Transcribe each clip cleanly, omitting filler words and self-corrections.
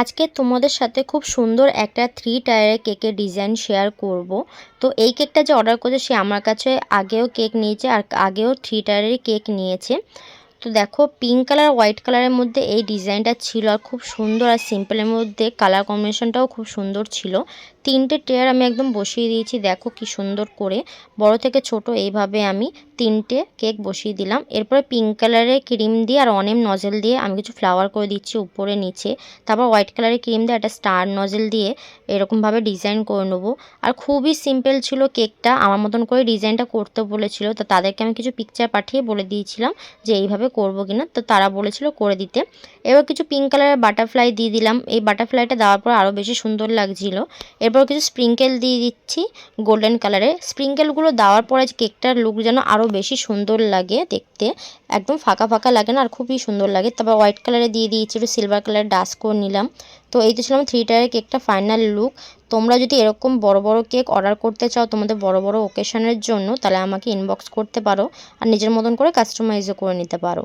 আজকে তোমাদের সাথে খুব সুন্দর একটা 3 টায়ারের কেকের ডিজাইন শেয়ার করব। তো এই কেকটা যে অর্ডার করেছে সে আমার কাছে আগেও কেক নিয়েছে আর আগেও 3 টায়ারেরই কেক নিয়েছে। তো দেখো পিঙ্ক কালার হোয়াইট কালারের মধ্যে এই ডিজাইনটা ছিল আর খুব সুন্দর, আর সিম্পলের মধ্যে কালার কম্বিনেশনটাও খুব সুন্দর ছিল। 3টে টায়ার আমি একদম বসিয়ে দিয়েছি, দেখো কি সুন্দর করে বড় থেকে ছোট এইভাবে আমি 3টে কেক বসিয়ে দিলাম। এরপরে পিঙ্ক কালারের ক্রিম দিয়ে আর অনেম নজেল দিয়ে আমি কিছু ফ্লাওয়ার করে দিচ্ছি উপরে নিচে। তারপর হোয়াইট কালারের ক্রিম দিয়ে একটা স্টার নজেল দিয়ে এরকমভাবে ডিজাইন করে নেবো। আর খুবই সিম্পল ছিল কেকটা, আমার মতন করে ডিজাইনটা করতে বলেছিল, তো তাদেরকে আমি কিছু পিকচার পাঠিয়ে বলে দিয়েছিলাম যে এইভাবে করবো কিনা, তো তারা বলেছিল করে দিতে। এবার কিছু পিঙ্ক কালারের বাটারফ্লাই দিয়ে দিলাম, এই বাটারফ্লাইটা দেওয়ার পর আরও বেশি সুন্দর লাগছিল। এরপর কিছু স্প্রিঙ্কেল দিয়ে দিচ্ছি গোল্ডেন কালারে। স্প্রিঙ্কেলগুলো দেওয়ার পরে কেকটার লুক যেন আরও বেশি সুন্দর লাগে দেখতে, একদম ফাঁকা ফাঁকা লাগে না, আর খুবই সুন্দর লাগে। তারপর হোয়াইট কালারে দিয়ে দিয়েছি, একটু সিলভার কালারের ডাস্ট করে নিলাম। তো এই তো ছিল আমার 3 টায়ারের কেকটা ফাইনাল লুক। তোমরা যদি এরকম বড় বড় কেক অর্ডার করতে চাও তোমাদের বড় বড় ওকেশনের জন্য, তাহলে আমাকে ইনবক্স করতে পারো আর নিজের মতন করে কাস্টমাইজও করে নিতে পারো।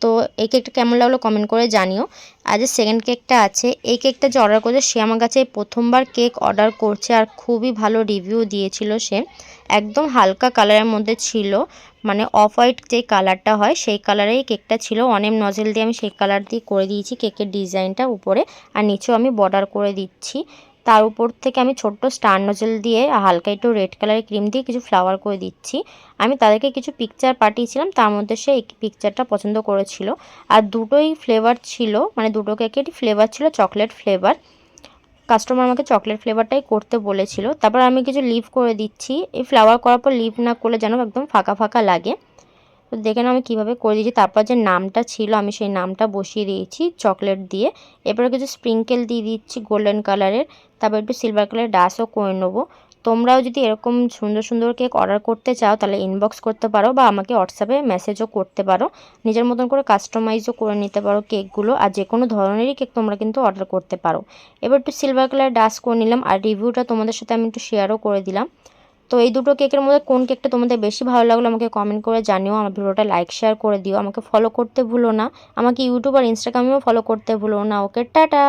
তো এই কেকটা কেমন লাগলো কমেন্ট করে জানিও। আর যে সেকেন্ড কেকটা আছে, এই কেকটা যে অর্ডার করেছে সে আমার কাছে প্রথমবার কেক অর্ডার করছে আর খুবই ভালো রিভিউ দিয়েছিল সে। একদম হালকা কালারের মধ্যে ছিল, মানে অফ হোয়াইট যে কালারটা হয় সেই কালারেই কেকটা ছিল। অনেক নজেল দিয়ে আমি সেই কালার দিয়ে করে দিয়েছি কেকের ডিজাইনটা উপরে, আর নিচেও আমি বর্ডার করে দিচ্ছি। তার উপর থেকে আমি ছোট্ট স্টার নজেল দিয়ে হালকা একটু রেড কালারের ক্রিম দিয়ে কিছু ফ্লাওয়ার করে দিচ্ছি। আমি তাদেরকে কিছু পিকচার পাঠিয়েছিলাম, তার মধ্যে সে এই পিকচারটা পছন্দ করেছিল। আর দুটোই ফ্লেভার ছিল, মানে দুটো কেকেরই ফ্লেভার ছিল চকলেট ফ্লেভার। কাস্টমার আমাকে চকলেট ফ্লেভারটাই করতে বলেছিল। তারপর আমি কিছু লিভ করে দিচ্ছি, এই ফ্লাওয়ার করার পর লিভ না করলে যেন একদম ফাঁকা ফাঁকা লাগে। তো দেখে নাও আমি কীভাবে করে দিয়েছি। তারপর যে নামটা ছিল আমি সেই নামটা বসিয়ে দিয়েছি চকলেট দিয়ে। এরপরে কিছু স্প্রিঙ্কেল দিয়ে দিচ্ছি গোল্ডেন কালারের, তারপর একটু সিলভার কালারের ডাস্টও করে নেবো। তোমরাও যদি এরকম সুন্দর সুন্দর কেক অর্ডার করতে চাও তাহলে ইনবক্স করতে পারো বা আমাকে হোয়াটসঅ্যাপে মেসেজও করতে পারো। নিজের মতন করে কাস্টমাইজও করে নিতে পারো কেকগুলো, আর যে কোনো ধরনেরই কেক তোমরা কিন্তু অর্ডার করতে পারো। এবার একটু সিলভার কালার ডাস্ট করে নিলাম আর রিভিউটা তোমাদের সাথে আমি একটু শেয়ারও করে দিলাম। তো এই দুটো কেকের মধ্যে কোন কেকটা তোমাদের বেশি ভালো লাগলো আমাকে কমেন্ট করে জানিও। আমার ভিডিওটা লাইক শেয়ার করে দিও, আমাকে ফলো করতে ভুলো না, আমাকে ইউটিউব আর ইনস্টাগ্রামেও ফলো করতে ভুলো না। ওকে, টাটা।